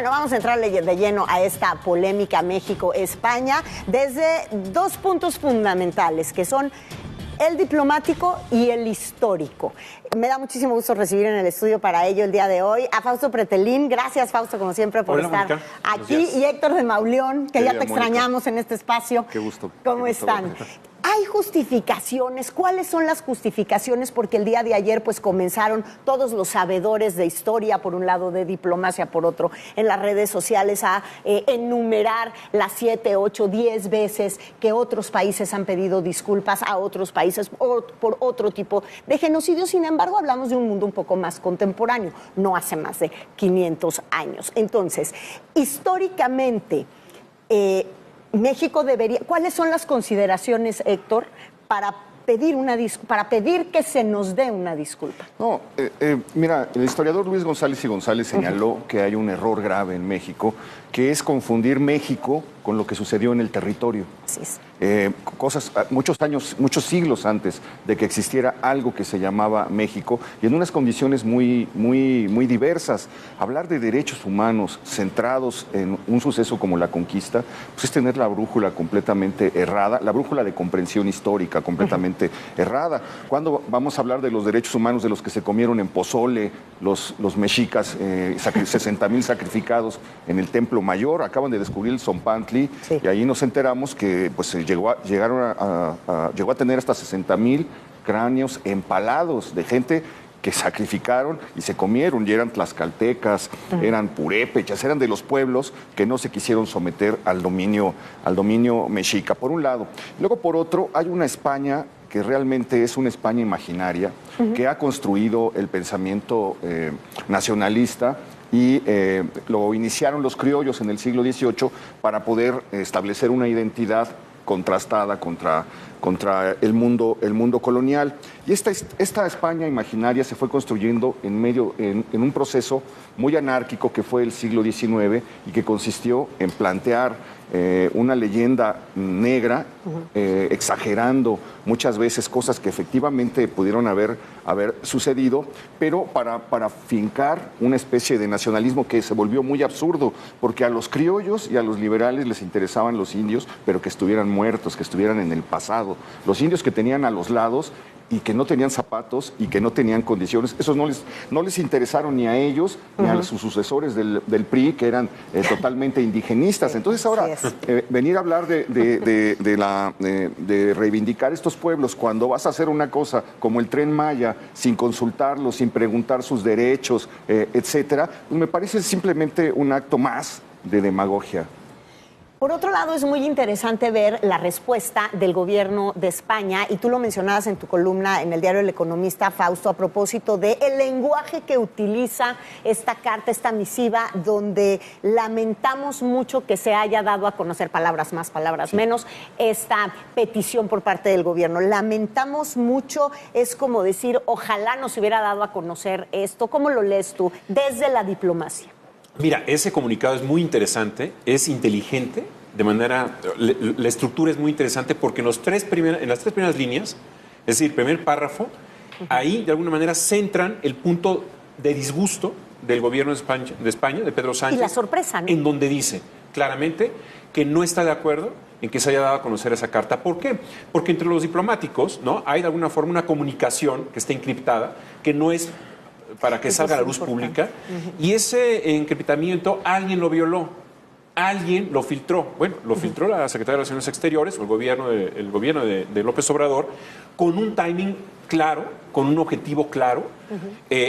Bueno, vamos a entrarle de lleno a esta polémica México-España desde dos puntos fundamentales, que son el diplomático y el histórico. Me da muchísimo gusto recibir en el estudio para ello el día de hoy a Fausto Pretelín. Gracias, Fausto, como siempre, por estar Mónica. aquí. Y Héctor de Mauleón, que ya te extrañamos en este espacio. Qué gusto. ¿Cómo están? ¿Hay justificaciones? ¿Cuáles son las justificaciones? Porque el día de ayer pues comenzaron todos los sabedores de historia, por un lado, de diplomacia, por otro, en las redes sociales a enumerar las 7, 8, 10 veces que otros países han pedido disculpas a otros países por otro tipo de genocidio. Sin embargo, hablamos de un mundo un poco más contemporáneo, no hace más de 500 años. Entonces, históricamente, México debería... ¿Cuáles son las consideraciones, Héctor, para pedir que se nos dé una disculpa? No, mira, el historiador Luis González y González señaló que hay un error grave en México, que es confundir México con lo que sucedió en el territorio. Así es. Muchos siglos antes de que existiera algo que se llamaba México, y en unas condiciones muy diversas. Hablar de derechos humanos centrados en un suceso como la conquista, pues es tener la brújula completamente errada, la brújula de comprensión histórica completamente errada. ¿Cuándo vamos a hablar de los derechos humanos de los que se comieron en pozole los mexicas, 60,000 sacrificados en el Templo Mayor? Acaban de descubrir el Zompantli, sí. Y ahí nos enteramos que pues llegó a tener hasta 60,000 cráneos empalados de gente que sacrificaron y se comieron, y eran tlaxcaltecas, eran purépechas, eran de los pueblos que no se quisieron someter al dominio mexica, por un lado. Luego, por otro, hay una España que realmente es una España imaginaria, que ha construido el pensamiento nacionalista, y lo iniciaron los criollos en el siglo XVIII para poder establecer una identidad contrastada contra el mundo colonial. Y esta España imaginaria se fue construyendo en un proceso muy anárquico que fue el siglo XIX y que consistió en plantear una leyenda negra, exagerando muchas veces cosas que efectivamente pudieron haber sucedido, pero para fincar una especie de nacionalismo que se volvió muy absurdo, porque a los criollos y a los liberales les interesaban los indios, pero que estuvieran muertos, que estuvieran en el pasado. Los indios que tenían a los lados y que no tenían zapatos y que no tenían condiciones, esos no les interesaron ni a ellos ni a sus sucesores del PRI, que eran totalmente indigenistas. Entonces ahora venir a hablar de reivindicar estos pueblos cuando vas a hacer una cosa como el Tren Maya sin consultarlos, sin preguntar sus derechos, etcétera, pues me parece simplemente un acto más de demagogia. Por otro lado, es muy interesante ver la respuesta del gobierno de España, y tú lo mencionabas en tu columna en el diario El Economista, Fausto, a propósito del lenguaje que utiliza esta carta, esta misiva, donde lamentamos mucho que se haya dado a conocer, palabras más, palabras menos, esta petición por parte del gobierno. Lamentamos mucho, es como decir, ojalá nos hubiera dado a conocer esto. ¿Cómo lo lees tú desde la diplomacia? Mira, ese comunicado es muy interesante, es inteligente, la estructura es muy interesante porque en las tres primeras líneas, es decir, primer párrafo, ahí de alguna manera centran el punto de disgusto del gobierno de España, de Pedro Sánchez. Y la sorpresa, ¿no? En donde dice claramente que no está de acuerdo en que se haya dado a conocer esa carta. ¿Por qué? Porque entre los diplomáticos, ¿no?, hay de alguna forma una comunicación que está encriptada, que no es para que salga a la luz pública, y ese encriptamiento alguien lo violó, alguien lo filtró. Bueno, lo filtró la Secretaría de Relaciones Exteriores o el gobierno de López Obrador, con un timing claro, con un objetivo claro.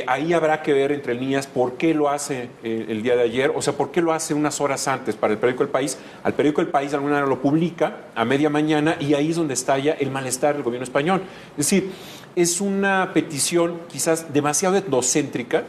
Ahí habrá que ver entre líneas por qué lo hace el día de ayer, o sea, por qué lo hace unas horas antes para el periódico El País. Al periódico El País de alguna manera lo publica a media mañana, y ahí es donde estalla el malestar del gobierno español. Es decir, es una petición quizás demasiado etnocéntrica,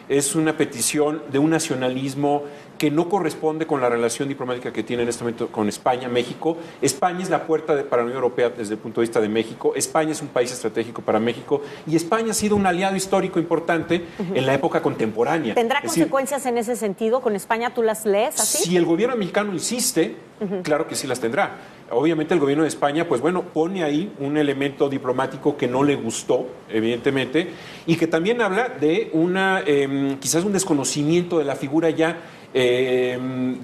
es una petición de un nacionalismo que no corresponde con la relación diplomática que tiene en este momento con España, México. España es la puerta para la Unión Europea desde el punto de vista de México. España es un país estratégico para México, y España ha sido un aliado histórico importante en la época contemporánea. ¿Tendrá consecuencias en ese sentido con España? ¿Tú las lees así? Si el gobierno mexicano insiste, claro que sí las tendrá. Obviamente el gobierno de España, pues bueno, pone ahí un elemento diplomático que no le gustó, evidentemente, y que también habla de quizás un desconocimiento de la figura ya del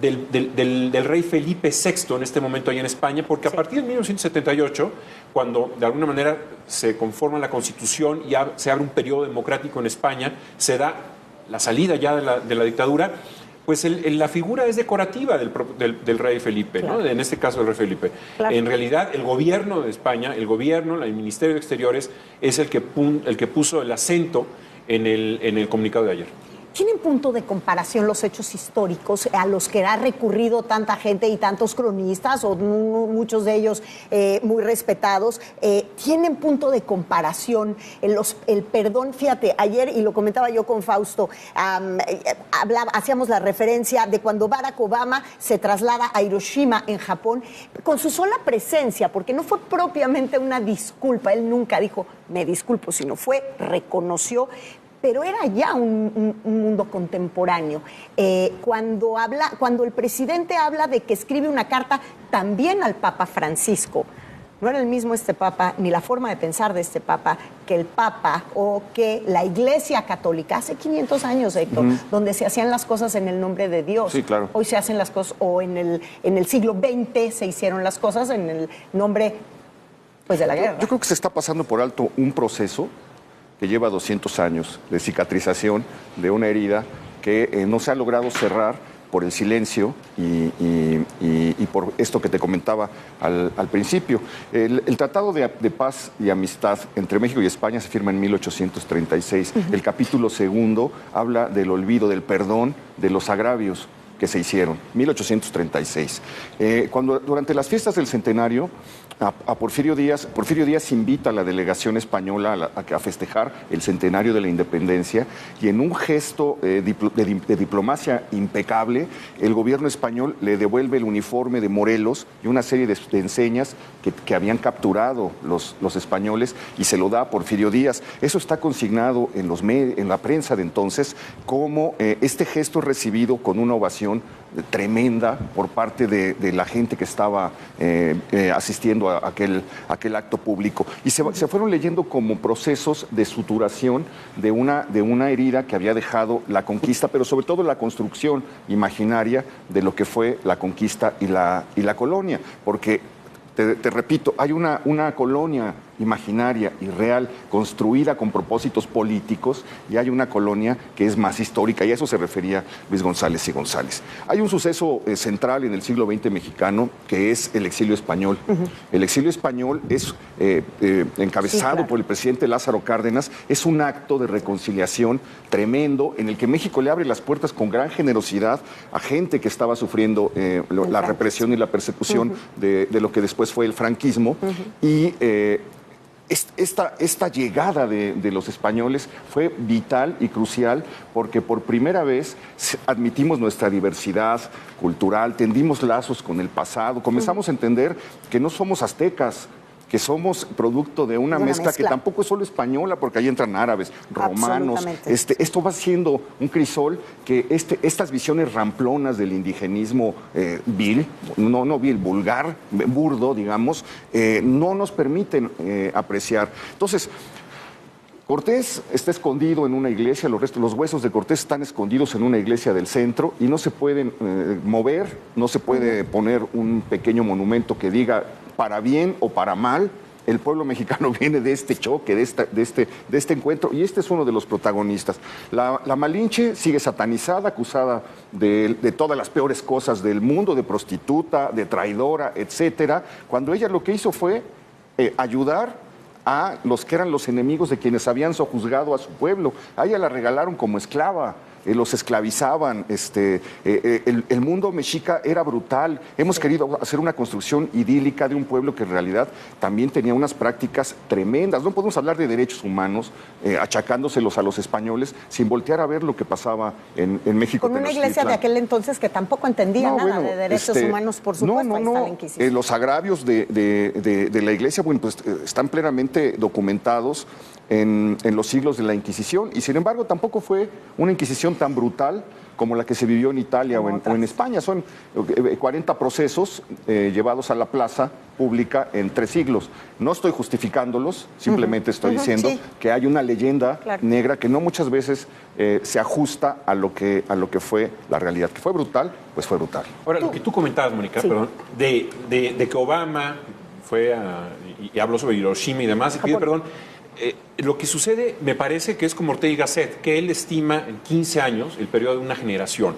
rey Felipe VI en este momento ahí en España, porque a partir de 1978, cuando de alguna manera se conforma la Constitución y se abre un periodo democrático en España, se da la salida ya de la dictadura, pues la figura es decorativa del rey Felipe, claro, ¿no? En este caso del rey Felipe. Claro. En realidad, el gobierno de España, el Ministerio de Exteriores, es el que puso el acento en el comunicado de ayer. ¿Tienen punto de comparación los hechos históricos a los que ha recurrido tanta gente y tantos cronistas, o muchos de ellos muy respetados? ¿Tienen punto de comparación el perdón? Fíjate, ayer, y lo comentaba yo con Fausto, hacíamos la referencia de cuando Barack Obama se traslada a Hiroshima, en Japón, con su sola presencia, porque no fue propiamente una disculpa, él nunca dijo, me disculpo, sino reconoció, pero era ya un mundo contemporáneo. Cuando el presidente habla de que escribe una carta también al Papa Francisco, no era el mismo este Papa, ni la forma de pensar de este Papa, que el Papa o que la Iglesia Católica hace 500 años, Héctor, donde se hacían las cosas en el nombre de Dios. Sí, claro. Hoy se hacen las cosas, o en el siglo XX se hicieron las cosas en el nombre, pues, de la guerra. Yo creo que se está pasando por alto un proceso que lleva 200 años de cicatrización de una herida que no se ha logrado cerrar por el silencio y por esto que te comentaba al principio. El Tratado de Paz y Amistad entre México y España se firma en 1836. El capítulo 2 habla del olvido, del perdón de los agravios que se hicieron, 1836. Durante las fiestas del centenario, a Porfirio Díaz invita a la delegación española a festejar el centenario de la independencia, y en un gesto de diplomacia impecable, el gobierno español le devuelve el uniforme de Morelos y una serie de enseñas que habían capturado los españoles, y se lo da a Porfirio Díaz. Eso está consignado en la prensa de entonces como este gesto recibido con una ovación tremenda por parte de la gente que estaba asistiendo a aquel acto público. Y se fueron leyendo como procesos de suturación de una herida que había dejado la conquista, pero sobre todo la construcción imaginaria de lo que fue la conquista y la colonia. Porque, te repito, hay una colonia imaginaria y real, construida con propósitos políticos, y hay una colonia que es más histórica, y a eso se refería Luis González y González. Hay un suceso central en el siglo XX mexicano, que es el exilio español. El exilio español es encabezado por el presidente Lázaro Cárdenas, es un acto de reconciliación tremendo, en el que México le abre las puertas con gran generosidad a gente que estaba sufriendo la represión y la persecución de lo que después fue el franquismo, y esta llegada de los españoles fue vital y crucial, porque por primera vez admitimos nuestra diversidad cultural, tendimos lazos con el pasado, comenzamos a entender que no somos aztecas, que somos producto de una mezcla que tampoco es solo española, porque ahí entran árabes, romanos. Esto va siendo un crisol que estas visiones ramplonas del indigenismo vil, no vil, vulgar, burdo, digamos, no nos permiten apreciar. Entonces, Cortés está escondido en una iglesia, los huesos de Cortés están escondidos en una iglesia del centro y no se pueden mover, no se puede poner un pequeño monumento que diga para bien o para mal. El pueblo mexicano viene de este choque, de este encuentro, y este es uno de los protagonistas. La Malinche sigue satanizada, acusada de todas las peores cosas del mundo, de prostituta, de traidora, etcétera, cuando ella lo que hizo fue ayudar a los que eran los enemigos de quienes habían sojuzgado a su pueblo. A ella la regalaron como esclava, los esclavizaban, el mundo mexica era brutal. Hemos querido hacer una construcción idílica de un pueblo que en realidad también tenía unas prácticas tremendas. No podemos hablar de derechos humanos achacándoselos a los españoles sin voltear a ver lo que pasaba en México. Con una iglesia de aquel entonces que tampoco entendía nada de derechos humanos, por supuesto. Ahí está la Inquisición. Los agravios de la iglesia, bueno, pues están plenamente documentados en los siglos de la Inquisición, y sin embargo tampoco fue una Inquisición tan brutal como la que se vivió en Italia o en España. Son 40 procesos llevados a la plaza pública en 3 siglos. No estoy justificándolos, simplemente estoy diciendo que hay una leyenda negra que no muchas veces se ajusta a lo que fue la realidad. Que fue brutal, pues fue brutal. Ahora, lo que tú comentabas, Mónica, perdón, de que Obama fue y habló sobre Hiroshima y demás, y pide perdón. Lo que sucede, me parece que es como Ortega y Gasset, que él estima en 15 años el periodo de una generación,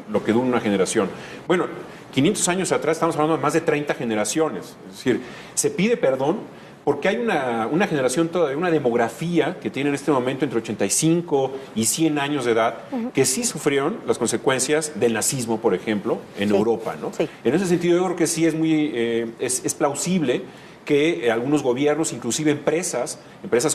lo que dura una generación. Bueno, 500 años atrás estamos hablando de más de 30 generaciones. Es decir, se pide perdón porque hay una generación todavía, una demografía que tiene en este momento entre 85 y 100 años de edad, que sí sufrieron las consecuencias del nazismo, por ejemplo, en Europa, ¿no? Sí. En ese sentido, yo creo que sí es muy es plausible que algunos gobiernos, inclusive empresas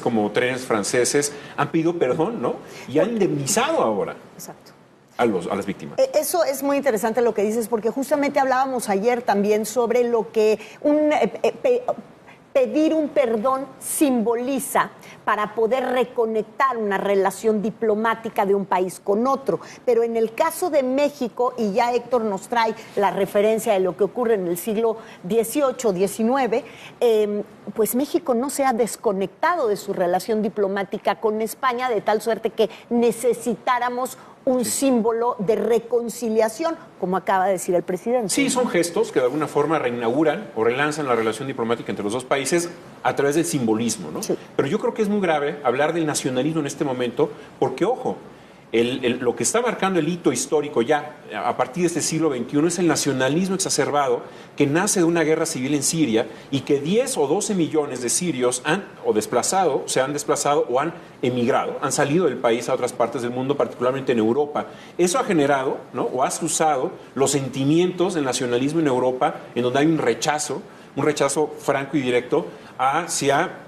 como trenes franceses, han pedido perdón, ¿no? Y han indemnizado ahora. Exacto. A las víctimas. Eso es muy interesante lo que dices, porque justamente hablábamos ayer también sobre lo que pedir un perdón simboliza para poder reconectar una relación diplomática de un país con otro. Pero en el caso de México, y ya Héctor nos trae la referencia de lo que ocurre en el siglo XVIII, XIX, pues México no se ha desconectado de su relación diplomática con España, de tal suerte que necesitáramos un símbolo de reconciliación, como acaba de decir el presidente. Sí, son gestos que de alguna forma reinauguran o relanzan la relación diplomática entre los dos países a través del simbolismo, ¿no? Sí. Pero yo creo que es muy grave hablar del nacionalismo en este momento, porque, ojo, lo que está marcando el hito histórico ya a partir de este siglo XXI es el nacionalismo exacerbado que nace de una guerra civil en Siria y que 10 o 12 millones de sirios se han desplazado o han emigrado, han salido del país a otras partes del mundo, particularmente en Europa. Eso ha generado, ¿no?, o ha suscitado los sentimientos del nacionalismo en Europa, en donde hay un rechazo franco y directo hacia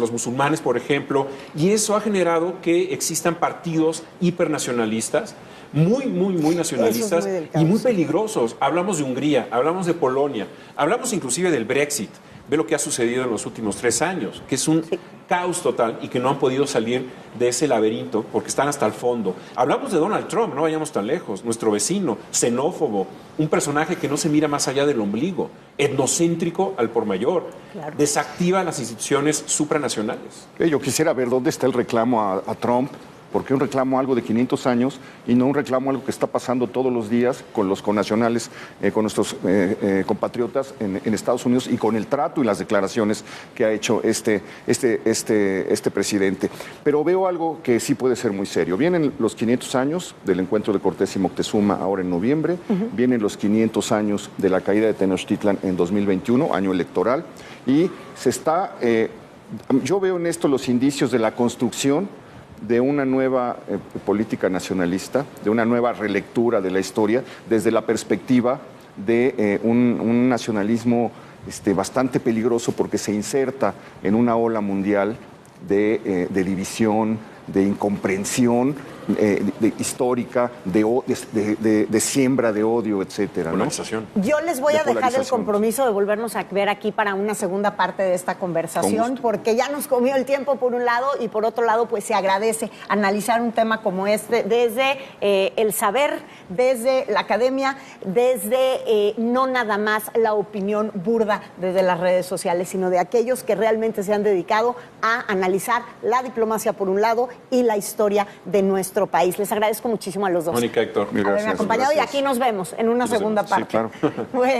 los musulmanes, por ejemplo, y eso ha generado que existan partidos hipernacionalistas, muy nacionalistas y muy peligrosos. Hablamos de Hungría, hablamos de Polonia, hablamos inclusive del Brexit. Ve lo que ha sucedido en los últimos 3 años, que es un caos total y que no han podido salir de ese laberinto porque están hasta el fondo. Hablamos de Donald Trump, no vayamos tan lejos, nuestro vecino, xenófobo, un personaje que no se mira más allá del ombligo, etnocéntrico al por mayor, desactiva las instituciones supranacionales. Yo quisiera ver dónde está el reclamo a Trump, porque un reclamo algo de 500 años y no un reclamo algo que está pasando todos los días con los connacionales, con nuestros compatriotas en Estados Unidos y con el trato y las declaraciones que ha hecho este presidente. Pero veo algo que sí puede ser muy serio. Vienen los 500 años del encuentro de Cortés y Moctezuma ahora en noviembre, vienen los 500 años de la caída de Tenochtitlan en 2021, año electoral, y se está, yo veo en esto los indicios de la construcción de una nueva política nacionalista, de una nueva relectura de la historia desde la perspectiva de un nacionalismo bastante peligroso porque se inserta en una ola mundial de división, de incomprensión histórica, de siembra de odio, etcétera, ¿no? Yo les voy a dejar el compromiso de volvernos a ver aquí para una segunda parte de esta conversación, porque ya nos comió el tiempo por un lado y por otro lado pues se agradece analizar un tema como este desde el saber, desde la academia, desde no nada más la opinión burda desde las redes sociales, sino de aquellos que realmente se han dedicado a analizar la diplomacia por un lado y la historia de nuestro país. Les agradezco muchísimo a los dos. Mónica, Héctor, haberme acompañado, y aquí nos vemos en una segunda parte. Sí, claro. Bueno.